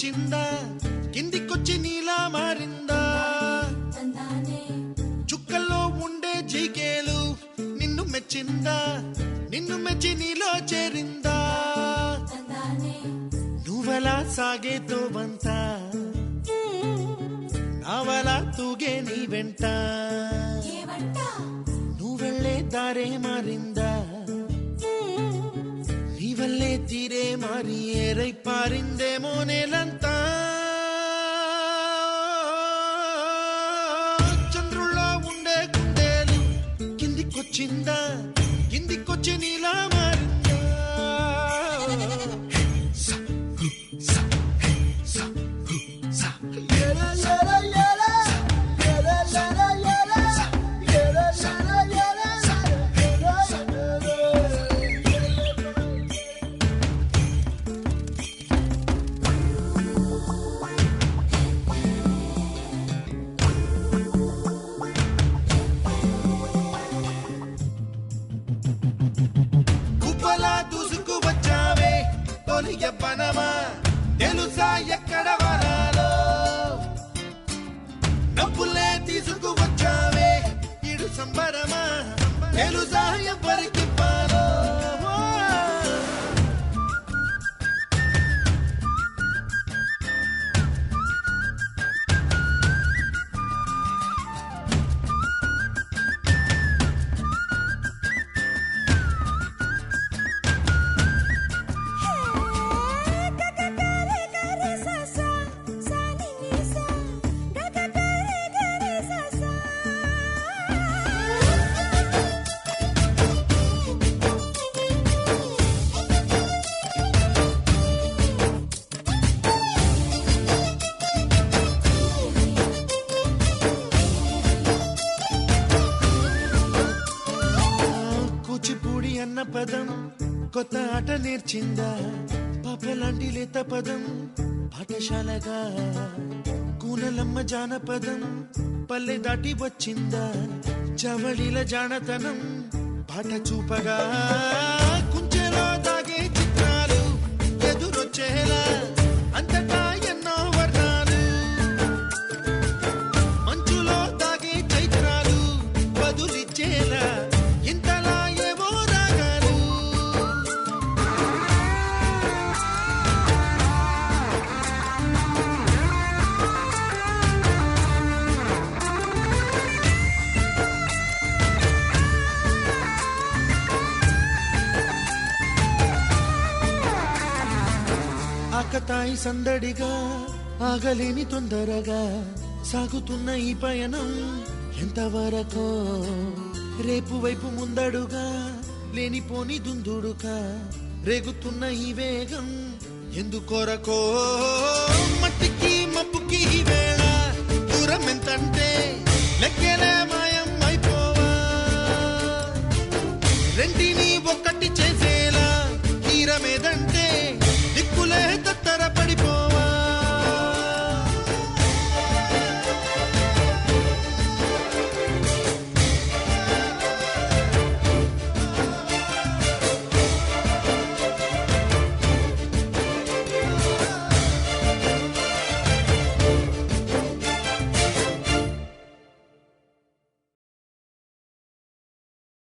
కిందికొచ్చిందా కిందికొచ్చి నీలా మారిందా చుక్కల్లో ఉండే జీకేలు నిన్ను మెచ్చిందా నిన్ను మెచ్చి నీలో చేరిందా నువ్వలా సాగేతో వంత నావలా తూగే నీ వెంట నువ్వెళ్ళే దారే మారిందా నీ వల్లే తీరే మారి ఏరై పారిందేమో నేలంతా చంద్రుల్లో ఉండే కుందేలు కిందికొచ్చిందా కిందికొచ్చి నీలా మారిందా దూసుకు వచ్చావే తొలి యవ్వనమా తెలుసా ఎక్కడ వరాలో డబ్బులే తీసుకు వచ్చావే ఇడు సంబరమా తెలుసా ఎవరికి పాలో కూచిపూడి అన్న పదం కొత్త ఆట నేర్చిందా పాపలాంటి లేత పదం పాఠశాలగా కూనలమ్మ జానపదం పల్లె దాటి వచ్చిందా చవళిల జానతనం పాట చూపగా కుంచెలో దాగే చిత్రాలు ఎదురొచ్చేలా అంతటా ఎన్నో వర్ణాలు మంచులో దాగే చైత్రాలు బదులిచ్చేలా ఇంతలా ఏవో రాగాలు ఆకతాయి సందడిగా ఆగలేని తొందరగా సాగుతున్న ఈ పయనం ఎంతవరకో రేపు వైపు ముందడుగా లేనిపోని దుందుడుగా రేగుతున్న ఈ వేగం ఎందుకొరకో మట్టికి